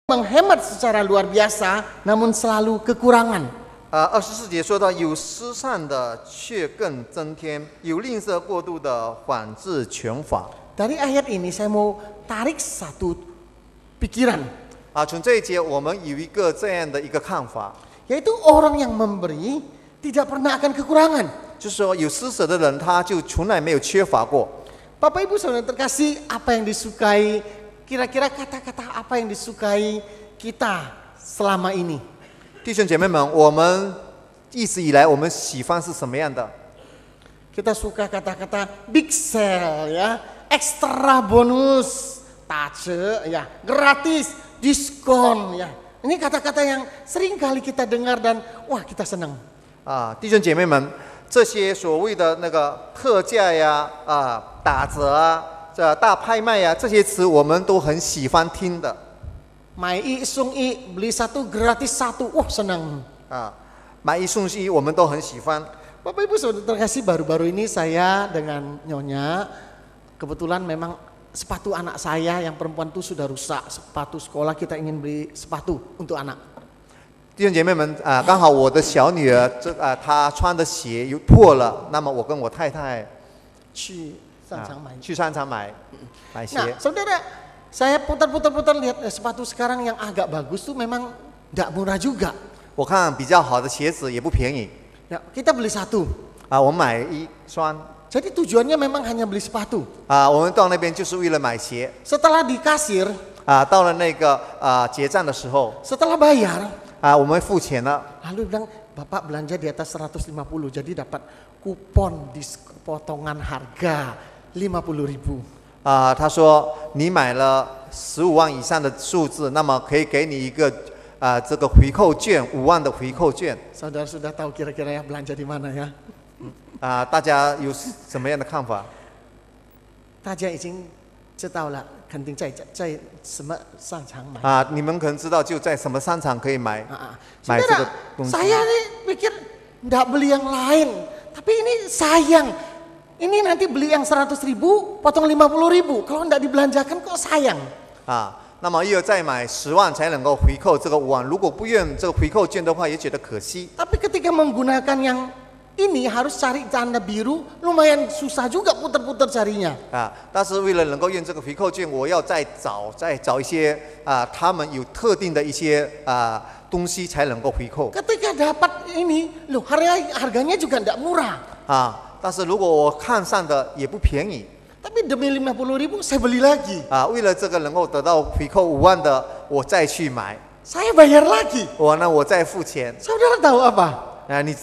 menghemat secara luar biasa, namun selalu kekurangan. 24节说到，有失善的却更增添，有吝啬过度的反致穷乏。 Dari ayat ini saya mau tarik satu pikiran. 从这一节我们有一个这样的一个看法， Yaitu orang yang memberi tidak pernah akan kekurangan. 就是说有施舍的人，他就从来没有缺乏过。 Bapak Ibu Saudara terkasih, apa yang disukai, kira-kira kata-kata apa yang disukai kita selama ini? 弟兄姐妹们，我们一直以来我们喜欢是什么样的？ Kita suka kata-kata big sale ya, ekstra bonus, tace ya, gratis, diskon ya. Ini kata-kata yang sering kali kita dengar dan wah kita senang. 弟兄姐妹们，这些所谓的那个特价呀、打折啊、这大拍卖呀，这些词我们都很喜欢听的。 买一送一, beli satu gratis satu, wah senang. 买一送一，我们都很喜欢。 Bapak Ibu Saudara terkasih, baru-baru ini saya dengan Nyonya kebetulan memang sepatu anak saya yang perempuan itu sudah rusak, sepatu sekolah, kita ingin beli sepatu untuk anak. 弟兄姐妹们，刚好我的小女儿她穿的鞋又破了，那么我跟我太太去商场买。去商场买鞋。 Nah, saudara, saya putar-putar lihat sepatu sekarang yang agak bagus tuh memang tidak murah juga. 我看比较好的鞋子也不便宜。 Ya, kita beli satu. 我买一双。 Jadi tujuannya memang hanya beli sepatu. 我们到那边就是为了买鞋。 Setelah di kasir, 到了那个结账的时候， setelah bayar, 我们付钱了。 lalu bilang, Bapak belanja di atas 150, jadi dapat kupon potongan harga 50.000. 他说你买了15万以上的数字，那么可以给你一个这个回扣券，5万的回扣券。 Saudara sudah tahu kira-kira ya belanja di mana ya? 大家有什么样的看法？ 大家已经知道了，肯定在什么商场买。你们可能知道就在什么商场可以买这 Saudara, 个东西。 saya nih pikir nggak beli yang lain, tapi ini sayang. Ini nanti beli yang 100.000, potong 50.000. Kalau nggak dibelanjakan kok sayang. 那么又再买10万才能够回扣这个5万，如果不用这个回扣券的话，也觉得可惜。 Tapi ketika menggunakan yang ini harus cari tanda biru, lumayan susah juga putar-putar carinya. 但是为了能够用这个回扣券，我要再找一些他们有特定的一些东西才能够回扣。 Ketika dapat ini, loh harganya juga nggak murah. 但是如果我看上的也不便宜。 Tapi demi 50.000 saya beli lagi. 为了这个能够得到回扣5万的，我再去买。 Saya bayar lagi. 我再付钱。 Saudara tahu apa?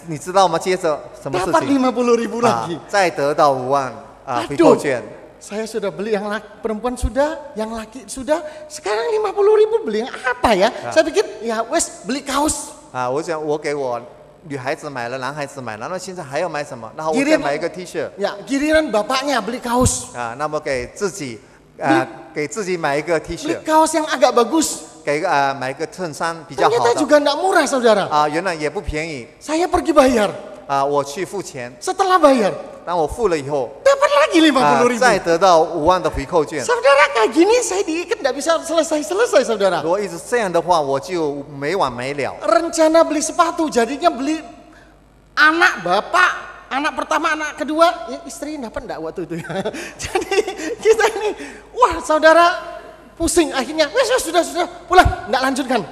你知道吗？接着什么事 Dapat 情？ 50.000 lagi. 再得到5万回 Aduh, 扣券。 saya sudah beli yang perempuan sudah, yang laki sudah. Sekarang 50.000 beli yang apa ya? Saya pikir ya wes beli kaos. 我想我给我女孩子买了，男孩子买了，那现在还要买什么？然后我再买一个 T 恤。 Ya, giliran bapaknya beli kaos. 那么给自己买一个 T 恤 Beli，kaos yang agak bagus. 买一个衬衫比较好 Ternyata 的。 juga enggak murah, saudara. 原来也不便宜。 Saya pergi bayar. 我去付钱， Setelah bayar, 当我付了以后， dapat lagi 50.000. 再得到5万的回扣券。 Saudara kayak gini saya diikat nggak bisa selesai, saudara. 如果一直这样的话，我就没完没了。 Rencana beli sepatu, jadinya beli anak bapak, anak pertama, anak kedua, ya istri dapat enggak waktu itu ya. Jadi kita ini, wah saudara pusing akhirnya, sudah pulang, enggak lanjutkan.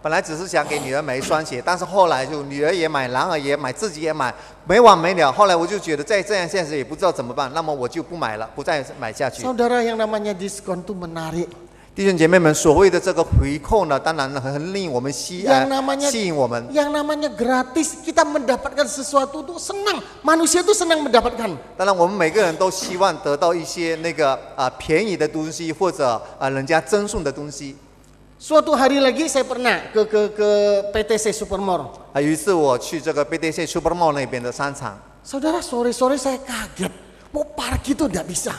本来只是想给女儿买一双鞋，但是后来就女儿也买，男儿也买，自己也买，没完没了。后来我就觉得再这样下去也不知道怎么办，那么我就不买了，不再买下去。 Saudara, yang namanya diskon tuh menarik. 弟兄姐妹们，所谓的这个回扣呢，当然很令我们吸引我们。 Yang namanya gratis, kita mendapatkan sesuatu tuh senang. Manusia tuh senang mendapatkan. 当然，我们每个人都希望得到一些那个便宜的东西，或者人家赠送的东西。 Suatu hari lagi saya pernah ke PTC Supermall. 有一次我去这个 BTC Supermall 那边的商场。 Saudara, sore-sore saya kaget, mau parkir tuh nggak bisa.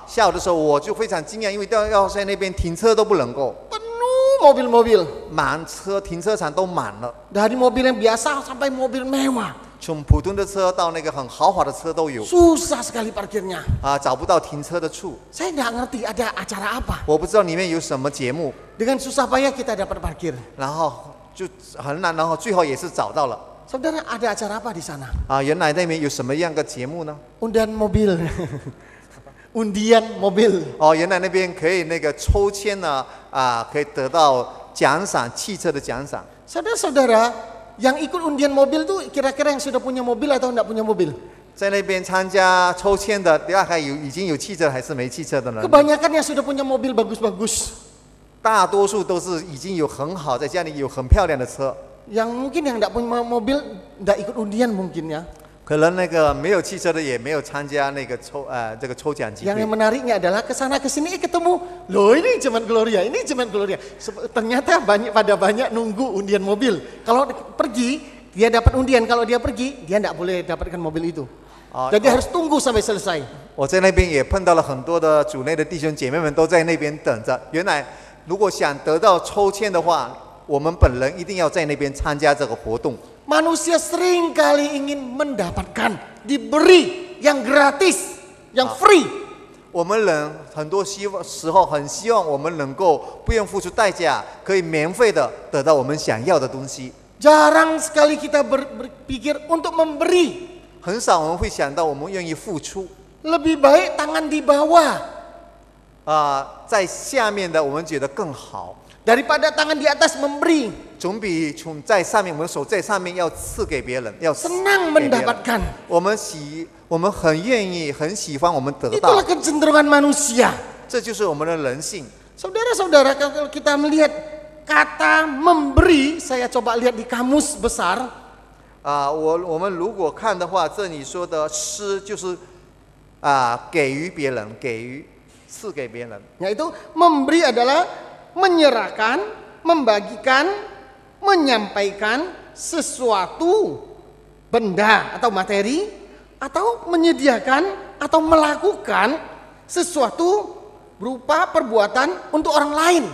下午的时候我就非常惊讶，因为要在那边停车都不能够， Penuh mobil-mobil. 满车停车场都满了。 Dari mobil yang biasa sampai mobil mewah. 从普通的车到那个很豪华的车都有 Susah sekali parkirnya. 啊，找不到停车的处。 Saya nggak ngerti ada acara apa. 我不知道里面有什么节目， Dengan susah payah kita dapat parkir. 然后就很难，然后最后也是找到了 Saudara, ada acara apa di sana? 啊。原来那边有什么样的节目呢？ Undian mobil. Undian mobil. 哦，原来那边可以那个抽签呢啊，可以得到奖赏，汽车的奖赏。 Saudara-saudara, yang ikut undian mobil tuh kira-kira yang sudah punya mobil atau enggak punya mobil? 在那边参加抽签的，大概已经有汽车还是没汽车的呢？ Kebanyakan yang sudah punya mobil bagus-bagus. 大多数都是已经有很好，在家里有很漂亮的车。 Yang mungkin yang enggak punya mobil enggak ikut undian mungkin ya. 可能那个没有汽车的也没有参加那个这个抽奖机 Yang 会。 menariknya adalah ke sana ke sini ketemu, loh ini Jemaat Gloria, ini Jemaat Gloria. Ternyata pada banyak nunggu undian mobil. Kalau pergi dia dapat undian, kalau dia pergi dia enggak boleh dapatkan mobil itu. Jadi harus tunggu sampai selesai. 我在那边也碰到了很多的主内的弟兄姐妹们都在那边等着。原来如果想得到抽签的话，我们本人一定要在那边参加这个活动。 Manusia sering kali ingin mendapatkan, diberi yang gratis, yang free. 我们人很多时候很希望我们能够不用付出代价，可以免费的得到我们想要的东西。 Jarang sekali kita berpikir untuk memberi. 很少我们会想到我们愿意付出。 Lebih baik tangan di bawah 在下面的我们觉得更好， daripada tangan di atas memberi. 总比在上面我们手在上面要赐给别人，要 Senang 给别人 mendapatkan. 我们很愿意、很喜欢我们得到 Itulah， kecenderungan manusia. 这就是我们的人性。 Saudara-saudara, kalau kita melihat kata memberi, saya coba lihat di kamus besar. 我们如果看的话，这里说的施就是给予别人，给予赐给别人。 Yaitu memberi adalah menyerahkan, membagikan, menyampaikan sesuatu benda atau materi, atau menyediakan atau melakukan sesuatu berupa perbuatan untuk orang lain.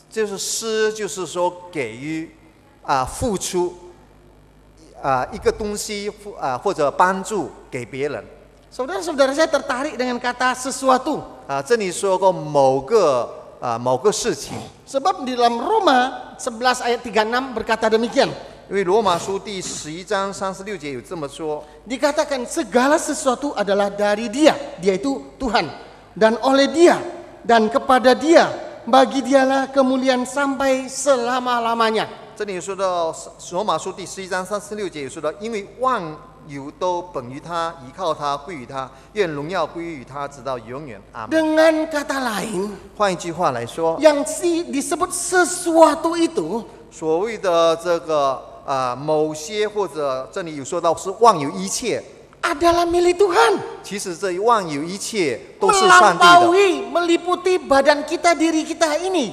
就是施，就是说给予付出一个东西或者帮助给别人。 Saudara-saudara, saya tertarik dengan kata sesuatu. 这里说过某个事情， Sebab di dalam Roma 11 ayat 36 berkata demikian. 因为罗马书第11章36节有这么说。 Dikatakan segala sesuatu adalah dari Dia, Dia itu Tuhan, dan oleh Dia dan kepada Dia, bagi Dialah kemuliaan sampai selama-lamanya. 这里说到罗马书第11章36节有说到，因为万有都本于他，依靠他，归于他，愿荣耀归于他，直到永远。阿门。 Dengan kata lain, 换一句话来说， yang disebut sesuatu itu 所谓的这个某些或者这里有说到是万有一切， adalah milik Tuhan. 其实这万有一切都是上帝的， Melampaui, meliputi badan kita, diri kita ini.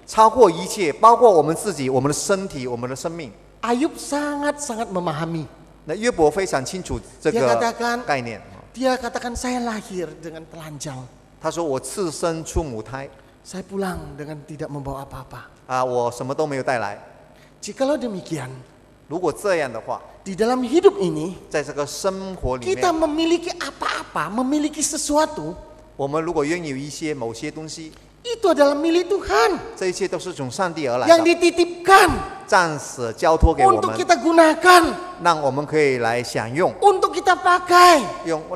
超过一切，包括我们自己、我们的身体、我们的生命。 Ayub sangat-sangat memahami. 那约伯非常清楚这 Dia 个 katakan, 概念。 dia katakan saya lahir dengan telanjang. 他说：“我自生出母胎， Saya pulang dengan tidak membawa apa-apa. 我什么都没有带来。 Jikalau demikian, 如果这样的话， di dalam hidup ini 在这个生活里 kita 面， memiliki apa-apa, memiliki sesuatu, 我们如果拥有某些东西， itu adalah milik Tuhan 这一切都是从上帝而来 yang 的， dititipkan 暂时交托给我 untuk 们， kita gunakan, 让我们可以来享用， untuk kita pakai,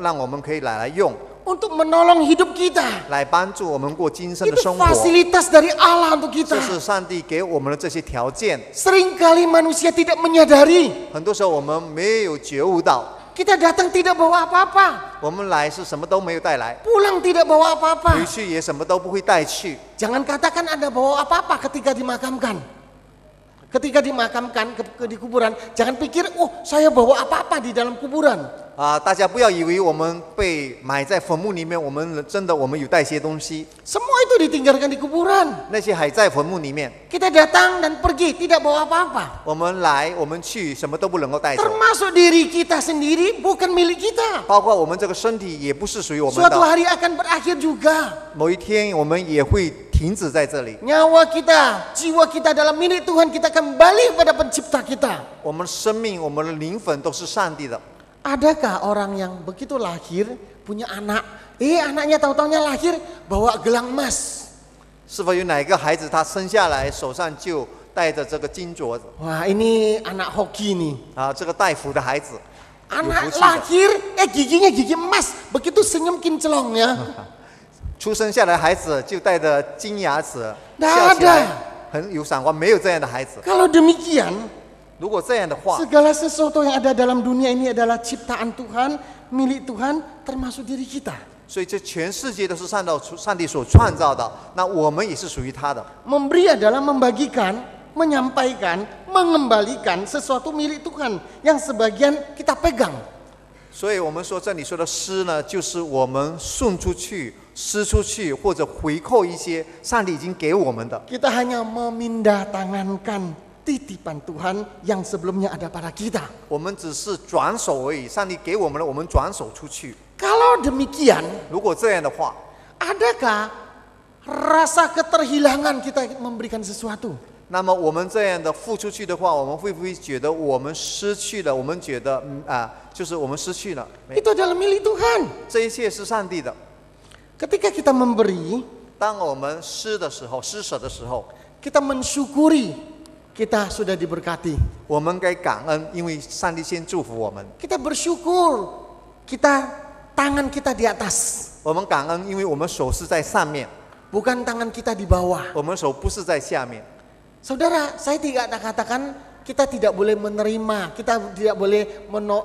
让我们可以来用， untuk menolong hidup kita. 来帮助我们过今生的 Itu 生活。 fasilitas dari Allah untuk 这 kita. 是上帝给我们的这些条件。 Seringkali manusia tidak menyadari. 很多时候我们没有觉悟到， Kita datang tidak bawa apa-apa, 我们来是什么都没有带来， pulang tidak bawa 回 apa-apa. 去也什么都不会带去。 Jangan katakan Anda bawa apa-apa ketika dimakamkan. Ketika dimakamkan di kuburan, jangan pikir, oh saya bawa apa-apa di dalam kuburan. 大家不要以为我们被埋在坟墓里面，我们有带些东西， Semua itu ditinggalkan di kuburan. 那些还在坟墓里面。 Kita datang dan pergi, tidak bawa apa-apa. 我们来，我们去，什么都不能够带走， Termasuk diri kita sendiri bukan milik kita. 包括我们这个身体也不是属于我们 Suatu 的。 hari akan berakhir juga. 某一天我们也会停止在这里。 Nyawa kita, jiwa kita adalah milik Tuhan. Kita kembali kepada pencipta kita. 我们的生命、我们的灵魂都是上帝的。 Adakah orang yang begitu lahir punya anak, anaknya tahu-taunya lahir bawa gelang emas? 是否有哪一个孩子他生下来手上就带着这个金镯子？ Wah, ini anak hoki nih. 啊，这个带福的孩子， Anak lahir, giginya gigi emas, begitu senyum kinclong ya. 出生下来的孩子就带着金牙齿， Nggak 笑起来 ada. 很有闪光，没有这样的孩子。 Kalau demikian, 如果这样的话， segala sesuatu yang ada dalam dunia ini adalah ciptaan Tuhan, milik Tuhan, termasuk diri kita. 所以这全世界都是上帝所创造的，那我们也是属于他的。 Memberi adalah membagikan, menyampaikan, mengembalikan sesuatu milik Tuhan yang sebagian kita pegang. 所以我们说这里说的施呢，就是我们送出去、施出去，或者回扣一些上帝已经给我们的。 Kita hanya memindah-tangankan titipan Tuhan yang sebelumnya ada pada kita. 我们只是转手而已，上帝给我们的，我们转手出去。 Kalau demikian, 如果这样的话， adakah rasa keterhilangan kita memberikan sesuatu? 那么我们这样的付出去的话，我们会不会觉得我们失去了？我们觉得就是我们失去了。 Itu adalah milik Tuhan. 这一切是上帝的。 Ketika kita memberi, 当我们施的时候，施舍的时候， kita mensyukuri kita sudah diberkati. 我们该感恩，因为上帝先祝福我们。 Kita bersyukur kita tangan kita di atas, 我们感恩，因为我们手是在上面， bukan tangan kita di bawah. 我们手不是在下面。 Saudara, saya tidak katakan kita tidak boleh menerima, kita tidak boleh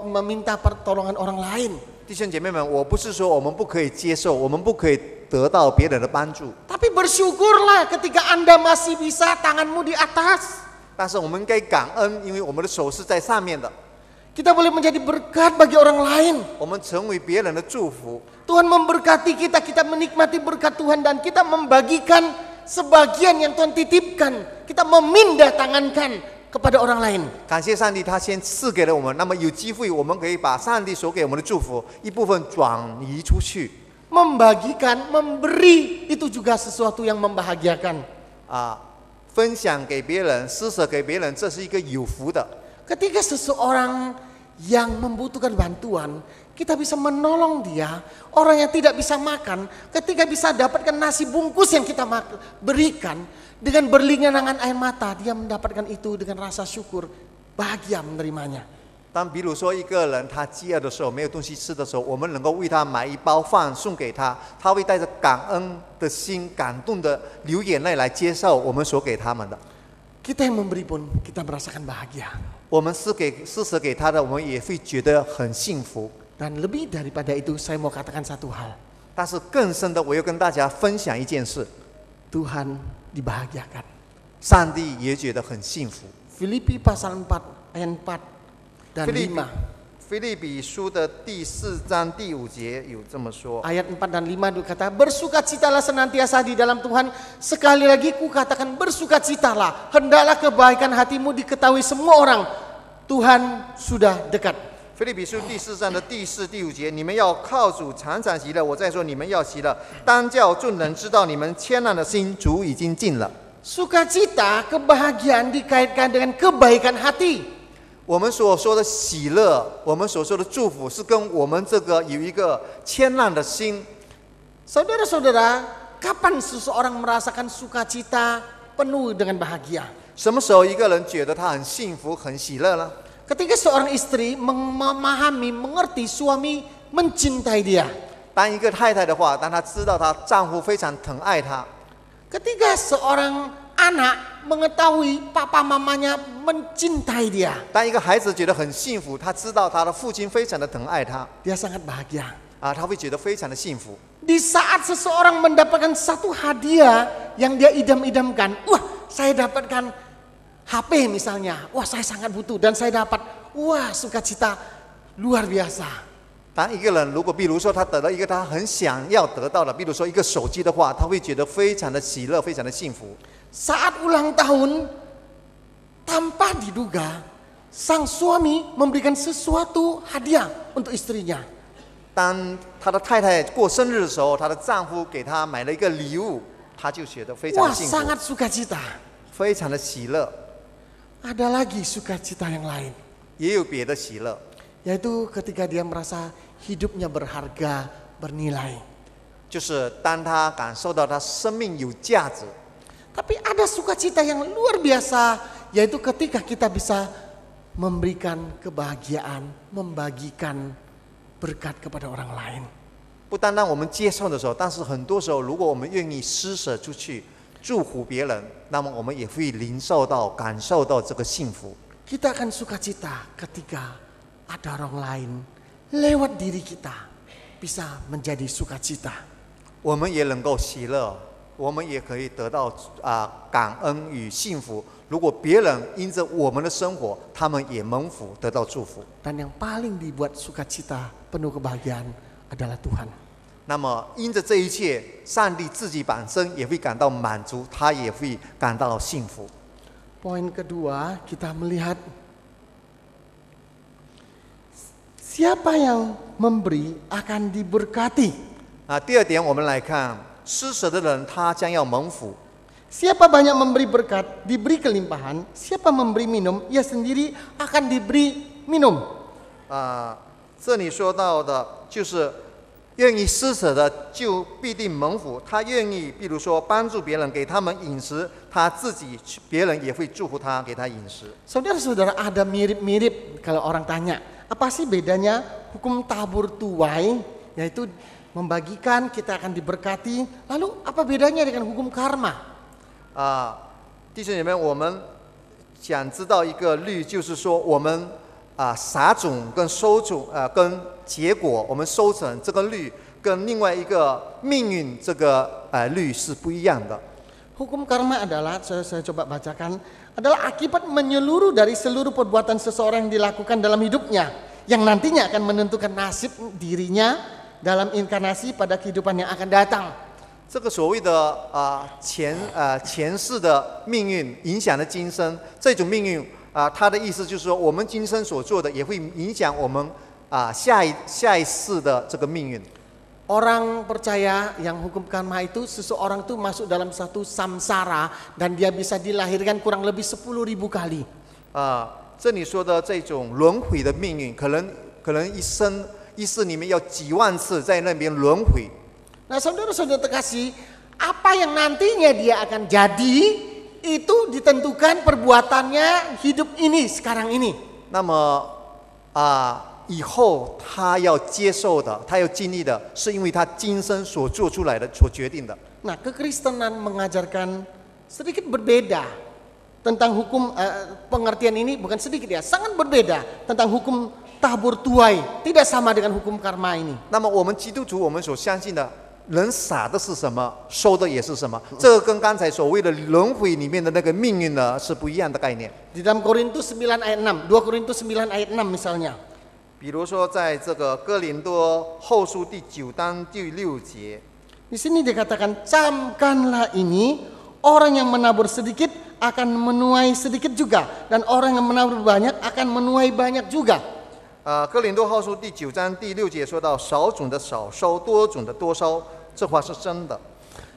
meminta pertolongan orang lain. 弟兄姐妹们，我不是说我们不可以接受，我们不可以得到别人的帮助， Tapi bersyukurlah ketika Anda masih bisa tanganmu di atas. 但是我们应该感恩，因为我们的手是在上面的， Kita boleh menjadi berkat bagi orang lain. 我们成为别人的祝福。 Tuhan memberkati kita, kita menikmati berkat Tuhan dan kita membagikan sebagian yang Tuhan titipkan. Kita memindah tangankan kepada orang lain. 感谢上帝，他先赐给了我们，那么有机会我们可以把上帝所给我们的祝福一部分转移出去。 Membagikan, memberi itu juga sesuatu yang membahagiakan. 分享给别人，施舍给别人，这是一个有福的。 Ketika seseorang yang membutuhkan bantuan, kita bisa menolong dia. Orang yang tidak bisa makan, ketika bisa dapatkan nasi bungkus yang kita berikan, dengan berlingangan air mata, dia mendapatkan itu dengan rasa syukur, bahagia menerimanya. 当比如说一个人他饥饿的时候，没有东西吃的时候，我们能够为他买一包饭送给他，他会带着感恩的心、感动的流眼泪来接受我们所给他们的。 Kita yang memberi pun kita merasakan bahagia. 我们施舍给他的，我们也会觉得很幸福。 Dan lebih daripada itu, saya mau katakan satu hal. 但是更深的，我要跟大家分享一件事： Tuhan dibahagiakan. 上帝也觉得很幸福。 Filipi pasal 4 ayat 4 dan 5. 腓立比书的第4章第5节有这么说。 Ayat 4 dan 5 berkata, bersukacitalah senantiasa di dalam Tuhan. Sekali lagi ku katakan bersukacitalah. Hendaklah kebaikan hatimu diketahui semua orang. Tuhan sudah dekat. 腓立比书第4章的第4、第5节，你们要靠主常常喜乐。我再说，你们要喜乐，当叫众人知道你们谦让的心，主已经尽了。 Sukacita, kebahagiaan dikaitkan dengan kebaikan hati. 我们所说的喜乐，我们所说的祝福，是跟我们这个有一个谦让的心。 Saudara-saudara, kapan seseorang merasakan sukacita penuh dengan bahagia? 什么时候一个人觉得他很幸福、很喜乐呢？ Ketika seorang istri memahami, mengerti suami mencintai dia. 当一个太太的话，当她知道她丈夫非常疼爱她， Ketika seorang anak mengetahui papa mamanya mencintai dia, 当一个孩子觉得很幸福，他知道他的父亲非常的疼爱他， dia sangat bahagia. 他会觉得非常的幸福。 Di saat seseorang mendapatkan satu hadiah yang dia idam-idamkan, wah saya dapatkan HP misalnya, wah saya sangat butuh dan saya dapat, wah sukacita luar biasa. 当一个人如果比如说他得到一个他很想要得到的，比如说一个手机的话，他会觉得非常的喜乐，非常的幸福。 Saat ulang tahun, tanpa diduga, sang suami memberikan sesuatu hadiah untuk istrinya. 当他的太太过生日的时候，她的丈夫给她买了一个礼物。他就觉得非常 Wah, 幸福， sangat sukacita. 非常的喜乐。 Ada lagi sukacita yang lain, 也有别的喜乐， yaitu ketika dia merasa hidupnya berharga, bernilai. 就是当他感受到他生命有价值。 Tapi ada sukacita yang luar biasa, yaitu ketika kita bisa memberikan kebahagiaan, membagikan berkat kepada orang lain. 不单单我们接受的时候，但是很多时候，如果我们愿意施舍出去，祝福别人，那么我们也会领受到、感受到这个幸福。 Kita akan sukacita ketika ada orang lain lewat diri kita bisa menjadi sukacita. 我们也能够喜乐，我们也可以得到感恩与幸福。如果别人因着我们的生活，他们也蒙福得到祝福。 Dan yang paling dibuat sukacita, penuh kebahagiaan adalah Tuhan. 那么因着这一切，上帝自己本身也会感到满足，他也会感到幸福。 Poin kedua, kita melihat siapa yang memberi akan diberkati. 第二点，我们来看施舍的人，他将要蒙福。 Siapa banyak memberi berkat, diberi kelimpahan. Siapa memberi minum, ia sendiri akan diberi minum. 这里说到的就是愿意施舍的就必定蒙福。他愿意，比如说帮助别人，给他们饮食，他自己别人也会祝福他，给他饮食。 Saudara-saudara, ada mirip-mirip kalau orang tanya, apa sih bedanya hukum tabur tuai, yaitu membagikan kita akan diberkati. Lalu apa bedanya dengan hukum karma? 弟兄姐妹，我们想知道一个律，就是说我们撒种跟收种跟结果，我们收成这个律跟另外一个命运这个律是不一样的。 Hukum karma adalah, saya coba bacakan, adalah akibat menyeluruh dari seluruh perbuatan seseorang yang dilakukan dalam hidupnya, yang nantinya akan menentukan nasib dirinya dalam inkarnasi pada kehidupan yang akan datang. 这个所谓的前世的命运影响了今生，这种命运它的意思就是说，我们今生所做的也会影响我们下一世的这个命运。 Orang percaya yang hukum karma itu seseorang tuh masuk dalam satu samsara dan dia bisa dilahirkan kurang lebih 10.000 kali. 这里说的这种轮回的命运，可能一世里面要几万次在那边轮回。 Nah, saudara-saudara terkasih, apa yang nantinya dia akan jadi itu ditentukan perbuatannya hidup ini sekarang ini. 那么以后他要接受的，他要经历的，是因为他今生所做出来的、所决定的。 Nah, kekristenan mengajarkan sedikit berbeda tentang hukum pengertian ini, bukan sedikit ya, sangat berbeda tentang hukum tabur tuai, tidak sama dengan hukum karma ini. 那么我们基督徒，我们所相信的，人撒的是什么，收的也是什么，这个跟刚才所谓的轮回里面的那个命运呢是不一样的概念。 Di dalam Korintus 9 ayat 6, 2 Korintus 9 ayat 6 misalnya. 比如说，在这个哥林多后书第9章第6节， Di sini dikatakan, camkanlah ini, orang yang menabur sedikit akan menuai sedikit juga, dan orang yang menabur banyak akan menuai banyak juga. 哥林多后书第9章第6节说到，少种的少收，多种的多收，这话是真的。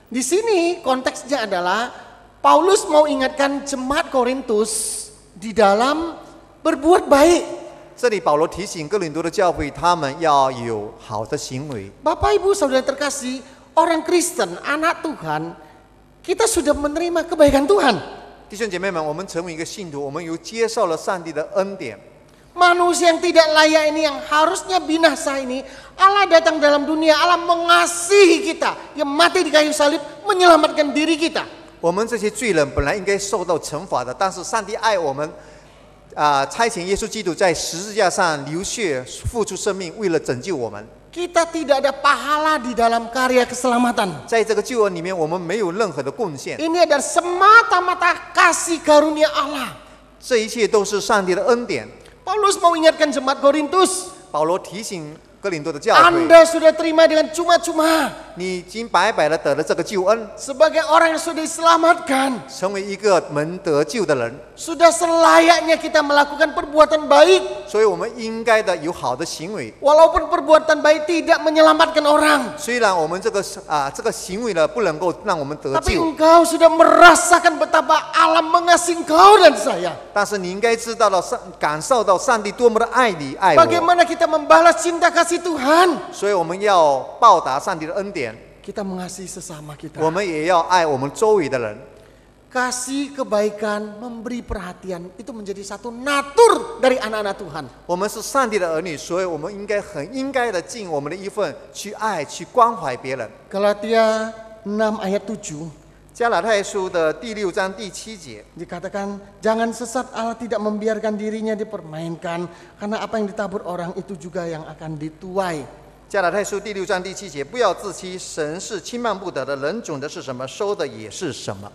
Di sini konteksnya adalah Paulus mau ingatkan jemaat Korintus di dalam berbuat baik. 这里保罗提醒哥林多的教会，他们要有好的行为。 Bapak Ibu Saudara terkasih, orang Kristen, anak Tuhan, kita sudah menerima kebaikan Tuhan. 弟兄姐妹们，我们成为一个信徒，我们有接受了上帝的恩典。 Manusia yang tidak layak ini, yang harusnya binasa ini, Allah datang dalam dunia, Allah mengasihi kita, yang mati di kayu salib menyelamatkan diri kita. 我们这些罪人本来应该受到惩罚的，但是上帝爱我们，差遣耶稣基督在十字架上流血，付出生命，为了拯救我们。 Kita tidak ada pahala di dalam karya keselamatan. 在这个救恩里面，我们没有任何的贡献， Ini adalah semata-mata kasih karunia Allah. 这一切都是上帝的恩典。 Paulus mau ingatkan jemaat Korintus, 保罗提醒哥林多的教会， Anda sudah terima dengan cuma-cuma 你已经白白的得了这个救恩， sebagai orang yang sudah diselamatkan. 成为一个门得救的人， Sudah selayaknya kita melakukan perbuatan baik, 所以我们应该的有好的行为。 walaupun perbuatan baik tidak menyelamatkan orang. 虽然我们这个行为呢不能够让我们得 Tapi 救， engkau sudah merasakan betapa alam mengasihi engkau dan saya. 但是你应该知道到感受到上帝多么的爱你爱我， Bagaimana kita membalas cinta kasih Tuhan? 所以我们要报答上帝的恩典， Kita mengasihi sesama 我 kita. 们也要爱我们周围的人。 Kasih kebaikan, memberi perhatian, itu menjadi satu natur dari anak-anak Tuhan. 我们是上帝的儿女，所以我们很应该的尽我们的一份去爱、去关怀别人。 Galatia 6 ayat 7加拉太书的第6章第7节， dikatakan, jangan sesat, Allah tidak membiarkan dirinya dipermainkan, karena apa yang ditabur orang itu juga yang akan dituai. 加拉太书第6章第7节，不要自欺，神是轻慢不得的，人种的是什么，收的也是什么。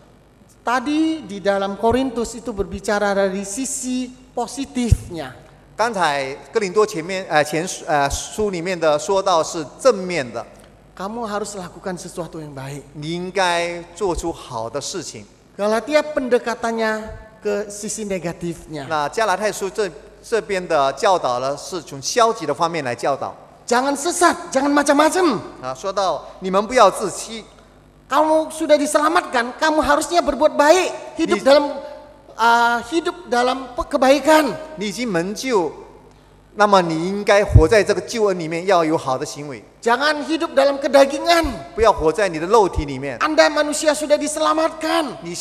Tadi di dalam Korintus itu berbicara dari sisi positifnya. 刚才哥林多前书里面的说到是正面的， Kamu harus lakukan sesuatu yang baik. 你应该做出好的事情。 Galatia pendekatannya ke sisi negatifnya. 那加拉太书这边的教导呢，是从消极的方面来教导 Jangan sesat, jangan macam-macam. 啊，说到你们不要自欺， Kamu sudah diselamatkan, kamu harusnya berbuat baik, hidup dalam kebaikan. 你已经蒙救，那么你应该活在这个救恩里面，要有好的行为， Jangan hidup dalam kedagingan. 不要活在你的肉体里面。 Anda manusia sudah diselamatkan. 你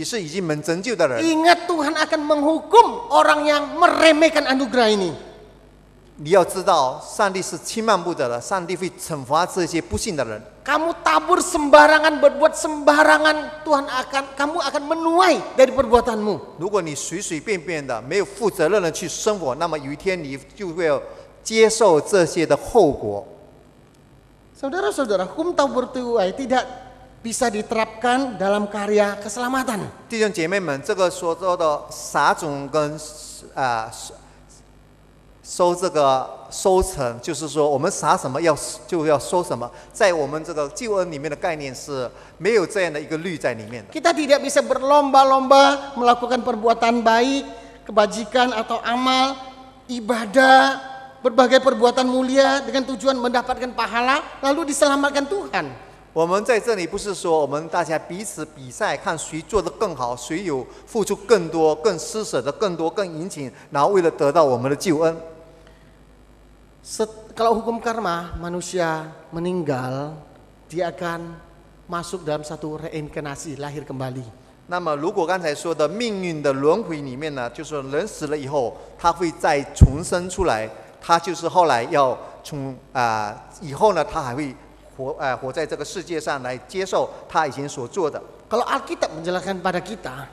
是已经蒙拯救的人， Ingat Tuhan akan menghukum orang yang meremehkan anugerah ini. 你要知道，上帝是轻慢不得的，上帝会惩罚这些不信的人。 Kamu tabur sembarangan, berbuat sembarangan, kamu akan menuai dari perbuatanmu. 如果你随随便便的、没有负责任的去生活，那么有一天你就会接受这些的后果。 Saudara-saudara, hukum tabur tuai tidak bisa diterapkan dalam karya keselamatan. 弟兄姐妹们，这个说到的撒种跟收成，就是说我们撒什么就要收什么，在我们这个救恩里面的概念是没有这样的一个律在里面的。 Kita tidak bisa berlomba-lomba melakukan perbuatan baik, kebajikan atau amal, ibadah, berbagai perbuatan mulia dengan tujuan mendapatkan pahala lalu diselamatkan Tuhan. 我们在这里不是说我们大家彼此比赛，看谁做得更好，谁有付出更多、更施舍的更多、更殷勤，然后为了得到我们的救恩。 Kalau hukum karma, manusia meninggal, dia akan masuk dalam satu reinkarnasi, lahir kembali. 那么，如果刚才说的命运的轮回里面呢，就是说人死了以后，他会再重生出来，他就是后来要以后呢，他还会活在这个世界上来接受他以前所做的。 Kalau Alkitab menjelaskan pada kita,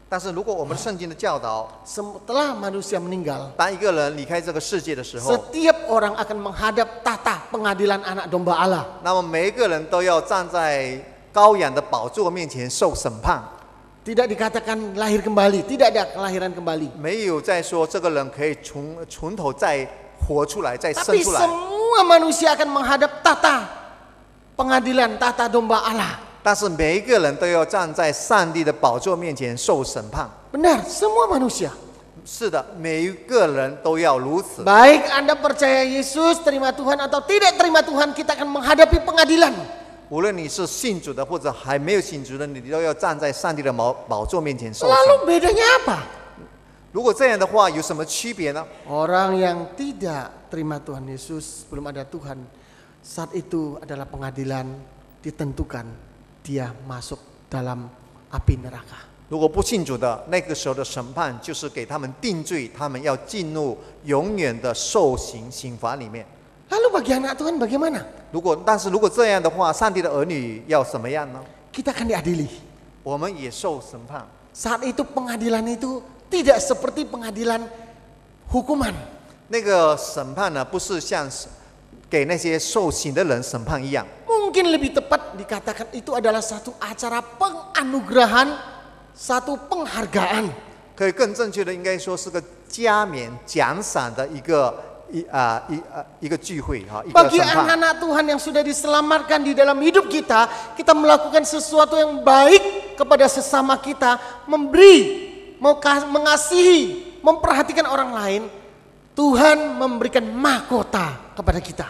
但是如果我们圣经的教导， setelah manusia meninggal, 当一个人离开这个世界的时候， setiap orang akan menghadap tahta pengadilan anak domba Allah. 那么每一个人都要站在羔羊的宝座面前受审判。 Tidak dikatakan lahir kembali, tidak ada kelahiran kembali. 没有再说这个人可以从头再活出来，再生 Tapi 出来。 semua manusia akan menghadap tahta pengadilan, tahta domba Allah. 但是每一个人都要站在上帝的宝座面前受审判。 Benar, semua manusia. 是的，每一个人都要如此。 Baik Anda percaya Yesus, terima Tuhan atau tidak terima Tuhan, kita akan menghadapi pengadilan. 无论你是信主的或者还没有信主的，你都要站在上帝的宝座面前受审。 Lalu bedanya apa? 如果这样的话，有什么区别呢？ Orang yang tidak terima Tuhan Yesus, belum ada Tuhan, saat itu adalah pengadilan, ditentukan dia masuk dalam api neraka. 如果不信主的，那个时候的审判就是给他们定罪，他们要进入永远的受刑罚里面。 Lalu bagi anak Tuhan bagaimana? 但是如果这样的话，上帝的儿女要什么样呢？ Kita akan diadili. 我们也受审判。 Saat itu pengadilan itu tidak seperti pengadilan hukuman. 那个审判呢，不是像给那些受刑的人审判一样。 Mungkin lebih tepat dikatakan itu adalah satu acara penganugerahan, satu penghargaan. 可以更正确的应该说是个加冕奖赏的一一个聚会哈，一个 Bagi 审判。 anak-anak Tuhan yang sudah diselamatkan di dalam hidup kita, kita melakukan sesuatu yang baik kepada sesama kita, memberi, mengasihi, memperhatikan orang lain, Tuhan memberikan mahkota kepada kita.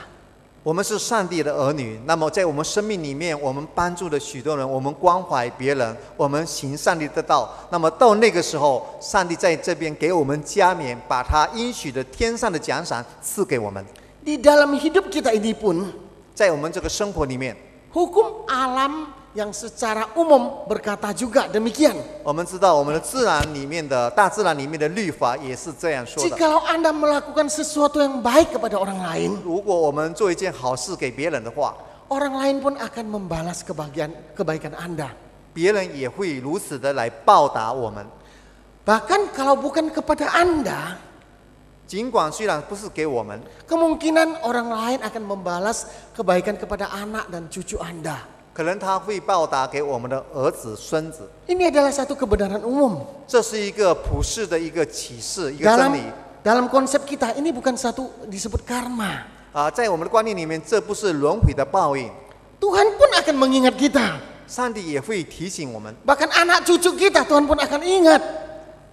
我们是上帝的儿女，那么在我们生命里面，我们帮助了许多人，我们关怀别人，我们行上帝的道。那么到那个时候，上帝在这边给我们加冕，把他应许的天上的奖赏赐给我们。 Di dalam hidup kita ini pun, 在我们这个生活里面， hukum alam yang secara umum berkata juga demikian. 我们知道我们的自然里面的大自然里面的律法也是这样说的。 Jikalau Anda melakukan sesuatu yang baik kepada orang lain, 如果我们做一件好事给别人的话， orang lain pun akan membalas kebaikan Anda. 别人也会如此的来报答我们。 Bahkan kalau bukan kepada Anda, 尽管虽然不是给我们， kemungkinan orang lain akan membalas kebaikan kepada anak dan cucu Anda. 可能他会报答给我们的儿子、孙子。 Ini adalah satu kebenaran umum. 这是一个普世的一个启示，一个真理。 Dalam konsep kita ini bukan satu disebut karma. 在我们的观念里面，这不是轮回的报应， Tuhan pun akan mengingat kita. 上帝也会提醒我们， Bahkan anak cucu kita Tuhan pun akan ingat.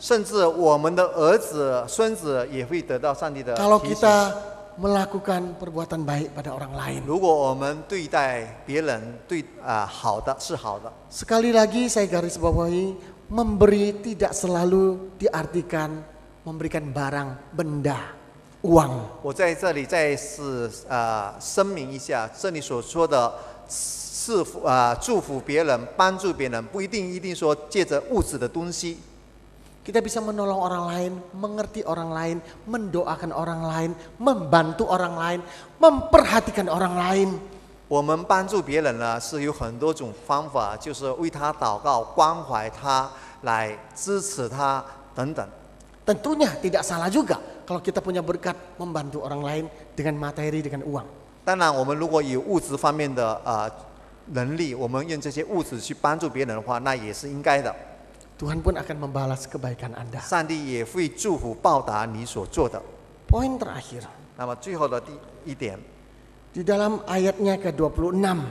甚至我们的儿子、孙子也会得到上帝的 Kalau 提醒。 kita melakukan perbuatan baik pada orang lain. 如果我们对待别人好的是好的， Sekali lagi saya garis bawahi, memberi tidak selalu diartikan memberikan barang, benda, uang. 我在这里再次声明一下，这里所说的祝福别人、帮助别人，不一定说借着物质的东西。 Kita bisa menolong orang lain, mengerti orang lain, mendoakan orang lain, membantu orang lain, memperhatikan orang lain. 我们帮助别人呢，是有很多种方法，就是为他祷告、关怀他、来支持他等等。 Tentunya tidak salah juga kalau kita punya berkat membantu orang lain dengan materi, dengan uang. 当然，我们如果有物质方面的能力，我们用这些物质去帮助别人的话，那也是应该的。 Tuhan pun akan membalas kebaikan Anda. 上帝也会祝福报答你所做的。 Poin terakhir, 那么最后的第一点， di dalam ayatnya ke-26.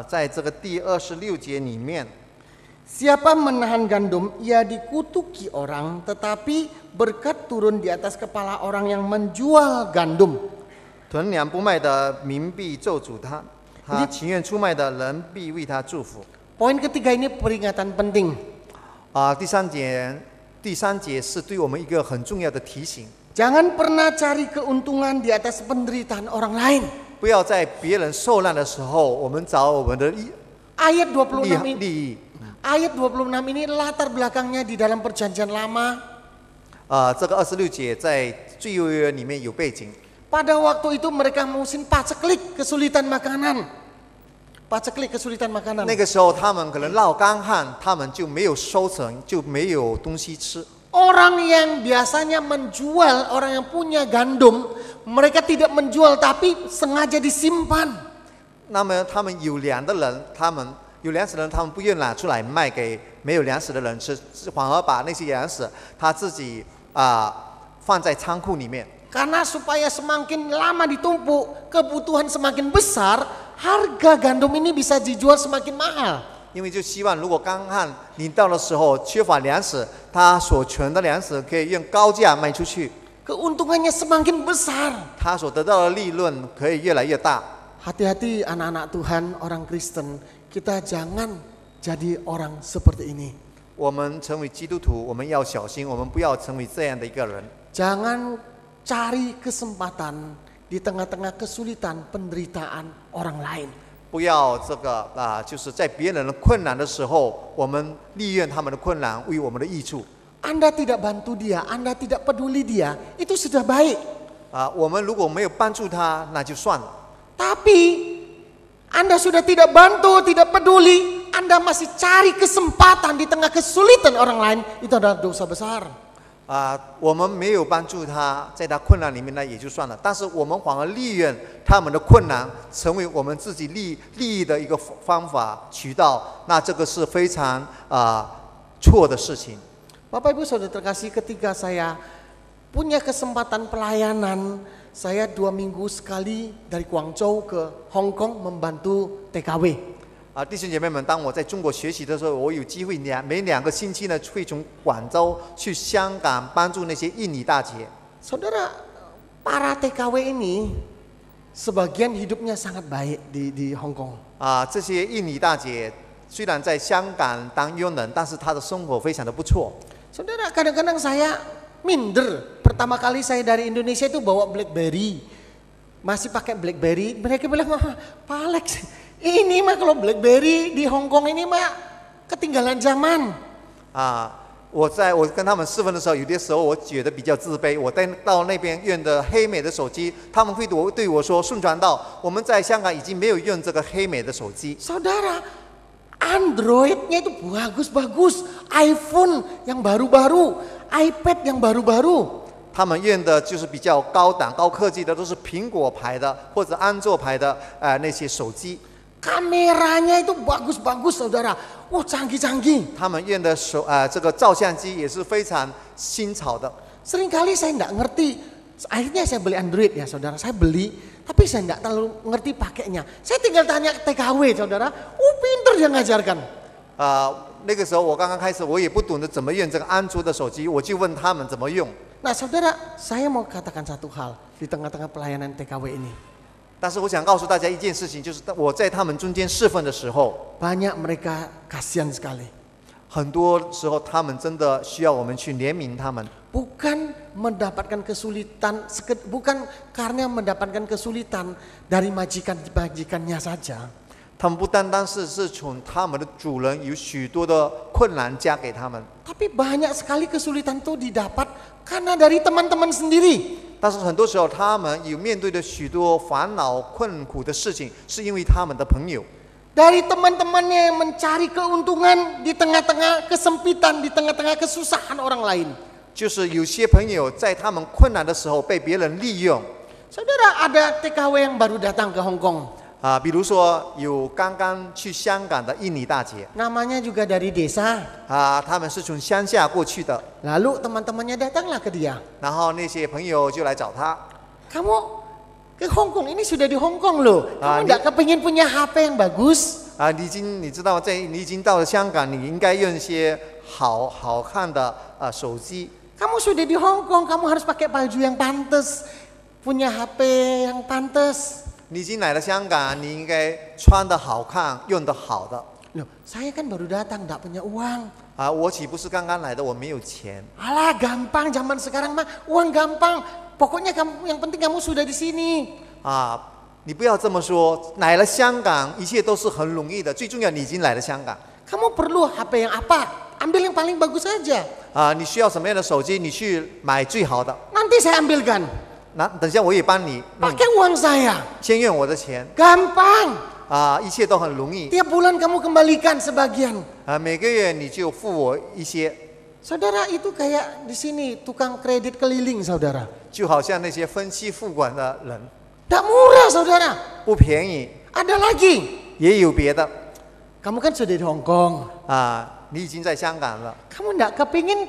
在这个第26节里面， Siapa menahan gandum, ia dikutuki orang, tetapi berkat turun di atas kepala orang yang menjual gandum. 囤粮不卖的民必咒诅他，他情愿出卖的人必为他祝福。 Poin ketiga ini peringatan penting. 第三节是对我们一个很重要的提醒， Jangan pernah cari keuntungan di atas penderitaan orang lain. 不要在别人受难的时候，我们找我们的 Ayat 26 利益。 Ayat 26 ini latar belakangnya di dalam perjanjian lama. 这个26节在旧约里面有背景。 Pada waktu itu mereka musim paceklik, kesulitan makanan. Paceklik, kesulitan makanan. 那个时候他们可能闹干旱，他们就没有收成，就没有东西吃。 Orang yang biasanya menjual, orang yang punya gandum, mereka tidak menjual tapi sengaja disimpan. 那么他们有粮的人，他们不愿拿出来卖给没有粮食的人吃，反而把那些粮食他自己放在仓库里面。 Karena supaya semakin lama ditumpuk, kebutuhan semakin besar, harga gandum ini bisa dijual semakin mahal. 因为就希望如果干旱临到的时候缺乏粮食，他所存的粮食可以用高价卖出去， Keuntungannya semakin besar. 他所得到的利润可以越来越大。 Hati-hati anak-anak Tuhan, orang Kristen, kita jangan jadi orang seperti ini. 我们成为基督徒，我们要小心，我们不要成为这样的一个人。 Jangan cari kesempatan di tengah-tengah kesulitan, penderitaan orang lain. 不要就是在别人的困难的时候，我们利用他们的困难为我们的益处。 Anda tidak bantu dia, Anda tidak peduli dia, itu sudah baik. 我们如果没有帮助他，那就算了。 Tapi Anda sudah tidak bantu, tidak peduli, Anda masih cari kesempatan di tengah kesulitan orang lain, itu adalah dosa besar. 我们没有帮助他，在他困难里面呢也就算了，但是我们反而利用他们的困难，成为我们自己利益的一个方法渠道，那这个是非常错的事情。 Bapak Ibu Saudara terkasih, ketika saya punya kesempatan pelayanan. Saya 2 minggu sekali dari Guangzhou ke Hong Kong membantu TKW. 弟兄姐妹们，当我在中国学习的时候，我有机会每2个星期呢，会从广州去香港帮助那些印尼大姐。 Saudara, para TKW ini sebagian hidupnya sangat baik di Hong Kong. 这些印尼大姐虽然在香港当佣人，但是她的生活非常的不错。 Saudara, kadang-kadang saya minder. Pertama kali saya dari Indonesia itu bawa BlackBerry. Masih pakai BlackBerry. Mereka bilang, Pak Alex, ini mah kalau BlackBerry di Hong Kong ini mah ketinggalan zaman. 我跟他们试分的时候，有的时候我觉得比较自卑。我到那边用的黑莓的手机，他们会对我说：“顺传道，我们在香港已经没有用这个黑莓的手机。” Saudara, Android-nya itu bagus-bagus, iPhone yang baru-baru, iPad yang baru-baru. 他们用的就是比较高档、高科技的，都是苹果牌的或者安卓牌的那些手机。 Kameranya itu bagus-bagus, saudara. Wah, canggih-canggih. 他们用的这个照相机也是非常新潮的。 Seringkali saya tidak ngerti. Akhirnya saya beli Android ya, saudara. Saya beli, tapi saya tidak terlalu ngerti pakainya. Saya tinggal tanya TKW, saudara. Pinter dia ngajarkan. 那个时候我刚刚开始，我也不懂得怎么用这个安卓的手机，我就问他们怎么用。 Nah, saudara, saya mau katakan satu hal di tengah-tengah pelayanan TKW ini. 但是我想告诉大家一件事情，就是我在他们中间侍奉的时候， Banyak mereka kasihan sekali. 很多时候他们真的需要我们去怜悯他们。 Bukan mendapatkan kesulitan, bukan karena mendapatkan kesulitan dari majikan-majikannya saja. 他们不单单是从他们的主人有许多的困难加给他们， Tapi banyak sekali kesulitan itu didapat karena dari teman-teman sendiri. 但是很多时候他们有面对的许多烦恼困苦的事情，是因为他们的朋友。 Dari teman-temannya yang mencari keuntungan di tengah-tengah kesempitan, di tengah-tengah kesusahan orang lain. 就是有些朋友在他们困难的时候被别人利用。 Saudara, ada TKW yang baru datang ke Hong Kong. 比如说有刚刚去香港的印尼大姐， Namanya juga dari desa. 他们是从乡下过去的， Lalu teman-temannya datanglah ke dia. 然后那些朋友就来找他， Kamu ke Hong Kong, ini sudah di Hong Kong loh. Kamu nggak kepingin punya HP yang bagus? 你知道你已经到了香港，你应该用一些好看的手机。 Kamu sudah di Hong Kong, kamu harus pakai baju yang pantas, punya HP yang pantas. 你已经来了香港，你应该穿得好看，用得好的。 Loh, saya kan baru datang, nggak punya uang. 我岂不是刚刚来的？我没有钱。 Alah, gampang zaman sekarang mah uang gampang. Pokoknya kamu, yang penting kamu sudah di sini. 你不要这么说，来了香港，一切都是很容易的。最重要，你已经来了香港。 Kamu perlu HP yang apa? Ambil yang paling bagus saja. 你需要什么样的手机？你去买最好的。 Nanti saya ambilkan. 那等一下我也帮你。 Pakai uang saya. 先用我的钱。 Gampang. 一切都很容易。 Tiap bulan kamu kembalikan sebagian. 每个月你就付我一些。 Saudara, itu kayak di sini tukang kredit keliling, saudara. 就好像那些分期付款的人。 Tak murah, saudara. 不便宜。 Ada lagi. 也有别的。 Kamu kan sudah di Hong Kong. 你已经在香港了。 Kamu nggak kepingin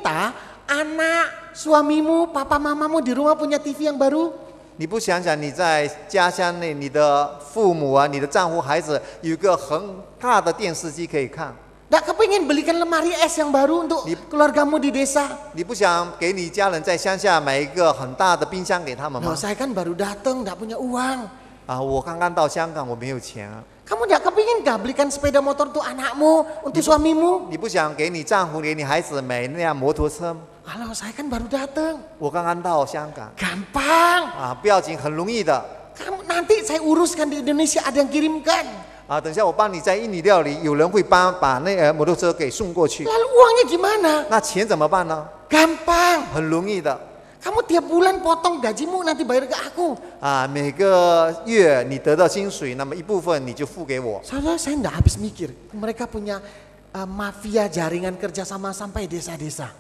anak, suamimu, papa mamamu di rumah punya TV yang baru? 你不想想你在家乡内，你的父母你的丈夫、孩子有一个很大的电视机可以看。 Nggak kepingin belikan lemari es yang baru untuk keluargamu di desa? 你不想给你家人在乡下买一个很大的冰箱给他们吗？ Loh, saya kan baru datang, nggak punya uang. 我刚刚到香港，我没有钱啊。 Kamu nggak kepingin nggak belikan sepeda motor untuk anakmu, untuk suamimu? 你不想给你丈夫、给你孩子买那辆摩托车？ Halo, saya kan baru datang. 我刚刚到香港。 Gampang. 不要紧，很容易的。 Kamu nanti saya uruskan di Indonesia, ada yang kirimkan. 等一下我帮你在印尼料理，有人会把那摩托车给送过去。 Lalu uangnya gimana? 那钱怎么办呢？ Gampang. 很容易的。 Kamu tiap bulan potong gajimu nanti bayar ke aku. 每个月你得到薪水，那么一部分你就付给我。 Saudara, saya nggak habis mikir. Mereka punya mafia jaringan kerjasama sampai desa-desa.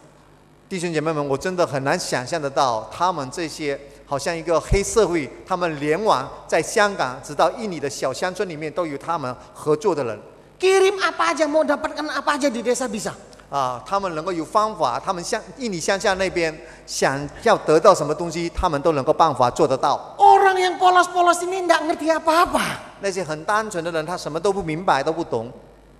弟兄姐妹们，我真的很难想象得到，他们这些好像一个黑社会，他们联网在香港，直到印尼的小乡村里面都有他们合作的人。 Kirim apa aja, mau dapatkan apa aja di desa bisa. 他们能够有方法，他们印尼乡下那边想要得到什么东西，他们都能够办法做得到。 Orang yang polos-polos ini nggak ngerti apa-apa. 那些很单纯的人，他什么都不明白，都不懂。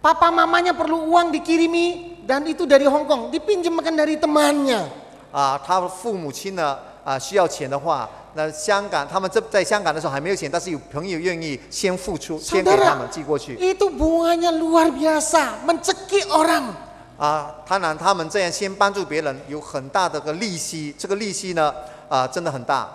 Papa mamanya perlu uang dikirimi dan itu dari Hong Kong, dipinjamkan dari temannya. 他父母亲呢需要钱的话，那香港他们在香港的时候还没有钱，但是有朋友愿意先付出，先给他们寄过去。 Itu bunganya luar biasa, mencekik orang. 当然他们这样先帮助别人，有很大的个利息，这个利息呢真的很大。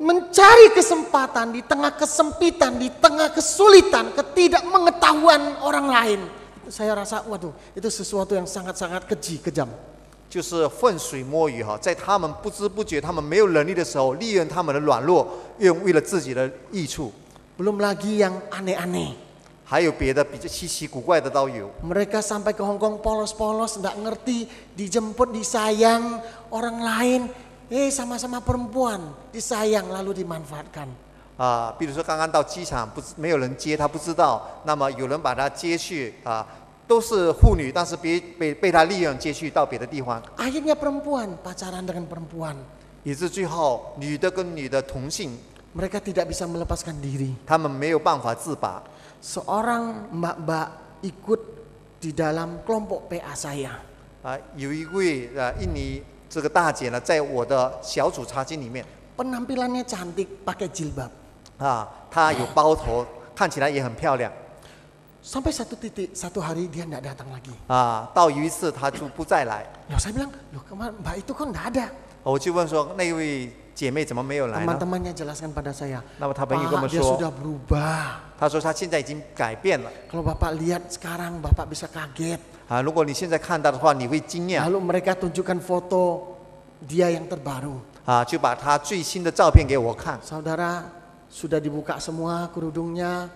Mencari kesempatan di tengah kesempitan, di tengah kesulitan, ketidakmengetahuan orang lain. Saya rasa, waduh, itu sesuatu yang sangat-sangat keji, kejam. 就是浑水摸鱼哈，在他们不知不觉、他们没有能力的时候，利用他们的软弱，用为了自己的益处。 Belum lagi yang aneh-aneh. 还有别的比较稀奇古怪的都有。 Mereka sampai ke Hong Kong polos-polos, nggak ngerti, dijemput, disayang orang lain. Sama-sama perempuan, disayang lalu dimanfaatkan. 比如说刚刚到机场，没有人接他，不知道，那么有人把他接去都是妇女，但是被他利用接去到别的地方。 Akhirnya perempuan pacaran dengan perempuan. 以致最后女的跟女的同性， Mereka tidak bisa melepaskan diri. 他们没有办法自拔。 Seorang mbak-mbak ikut di dalam kelompok PA saya. 有一位印尼这个大姐呢，在我的小组查经里面， Penampilannya cantik, pakai jilbab. 她有包头，看起来也很漂亮。 Sampai satu titik, satu hari dia tidak datang lagi. 到有一次她就不再来， Loh, saya bilang, loh kemarin mbak itu kok tidak ada? 我就问说那位姐妹怎么没有来呢？ Teman-temannya jelaskan pada saya. 那么她朋友跟我们 Pak, dia 说， sudah berubah. 她说她现在已经改变了。 Kalau bapak lihat sekarang, bapak bisa kaget. 如果你现在看到的话，你会惊讶。 Lalu mereka tunjukkan foto dia yang terbaru. 就把她最新的照片给我看。 Saudara, sudah dibuka semua kerudungnya,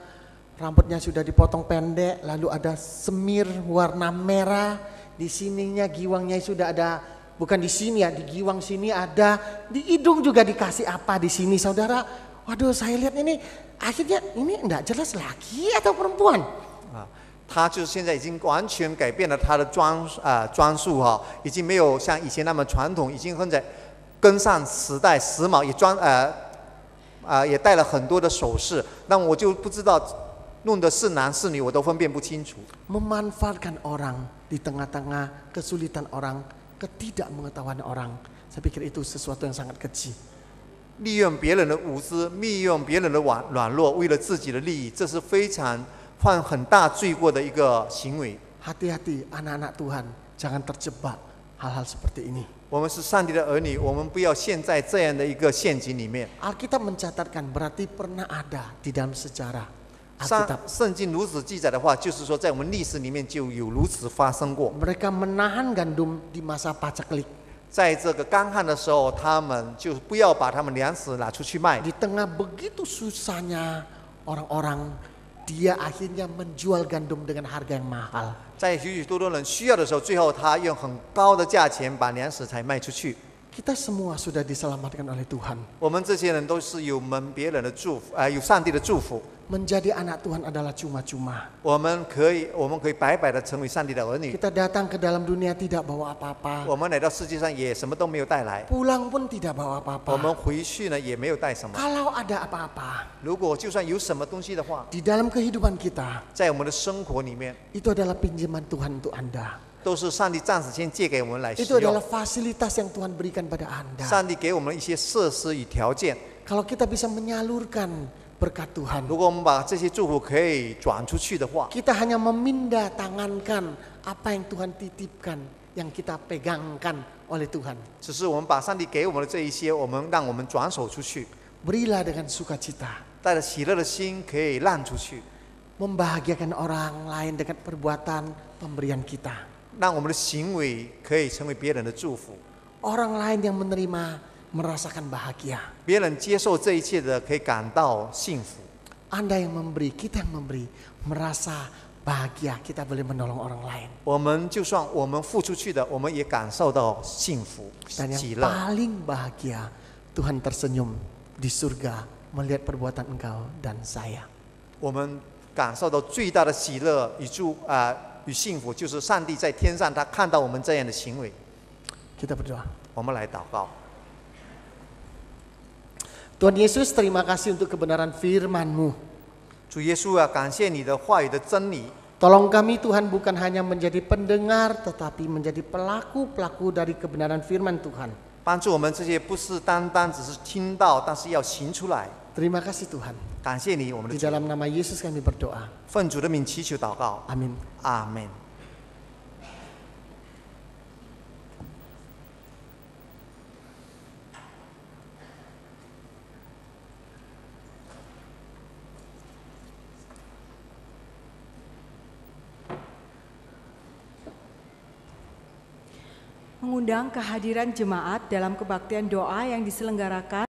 rambutnya sudah dipotong pendek, lalu ada semir warna merah, di sininya giwangnya sudah ada, bukan di sini ya, di giwang sini ada, di hidung juga dikasih apa di sini, saudara. Waduh, saya lihat ini, akhirnya ini enggak jelas laki atau perempuan. 她就是现在已经完全改变了她的装束哈，已经没有像以前那么传统，已经跟上时代时髦，也戴了很多的首饰，那我就不知道弄的是男是女，我都分辨不清楚。 Memanfaatkan orang di tengah-tengah kesulitan orang, ketidakmengetahuan orang. Saya pikir itu sesuatu yang sangat keji. 利用别人的无知，利用别人的软弱，为了自己的利益，这是非常犯很大罪过的一个行为。 Hati-hati anak-anak Tuhan, jangan terjebak hal-hal seperti ini. 我们是上帝的儿女，我们不要陷在这样的一个陷阱里面。 Alkitab mencatatkan berarti pernah ada di dalam sejarah. 圣经如此记载的话，就是说在我们历史里面就有如此发生过。 Mereka menahan gandum di masa paceklik. 在这个干旱的时候，他们就不要把他们粮食拿出去卖。 Di tengah begitu susahnya orang-orang, dia akhirnya menjual gandum dengan harga yang mahal. 在许许多多人需要的时候，最后他用很高的价钱把粮食才卖出去。 Kita semua sudah diselamatkan oleh Tuhan. 我们这些人都是有别人的祝福，有上帝的祝福。 Menjadi anak Tuhan adalah cuma-cuma. 我们可以白白的成为上帝的儿女。 Kita datang ke dalam dunia tidak bawa apa-apa. 我们来到世界上也什么都没有带来， Pulang pun tidak bawa 我们 apa-apa. 回去呢也没有带什么。 Kalau ada apa-apa 如果就算有什么东西的话， di dalam kehidupan kita, 在我们的生活里面， itu adalah pinjaman Tuhan untuk Anda. 都是上帝暂时先借给我们来使 Itu 用 adalah。fasilitas yang Tuhan berikan pada Anda. 上帝给我们一些设施与条件， Kalau kita bisa menyalurkan berkat Tuhan, 如果我们把这些祝福可以转出去的话， kita hanya memindah tangankan apa yang Tuhan titipkan, yang kita pegangkan oleh Tuhan. 只是我们把上帝给我们的这一些，让我们转手出去， Berilah dengan sukacita, 带着喜乐的心可以让出去， membahagiakan orang lain dengan perbuatan pemberian kita. 让我们的行为可以成为别人的祝福。 Orang lain yang menerima merasakan bahagia. 别人接受这一切的，可以感到幸福。 Anda yang memberi, kita yang memberi, merasa bahagia. Kita boleh menolong orang lain. 我们就算我们付出去的，我们也感受到幸福、 Dan yang 喜乐。 paling bahagia, Tuhan tersenyum di surga melihat perbuatan engkau dan saya. 我们感受到最大的喜乐与与幸福，就是上帝在天上他看到我们这样的行为。 Kita berdoa. 我们来祷告。 Tuhan Yesus, terima kasih untuk kebenaran firman-Mu. 主耶稣啊，感谢你的话语的真理。 Tolong kami Tuhan bukan hanya menjadi pendengar tetapi menjadi pelaku-pelaku dari kebenaran firman Tuhan. 帮助我们这些不是单单只是听到，但是要行出来。 Terima kasih Tuhan. 感谢你，我们的 Di 主。 dalam nama Yesus kami berdoa. 奉主的名祈求祷告， Amin. 阿门。Mengundang kehadiran jemaat dalam kebaktian doa yang diselenggarakan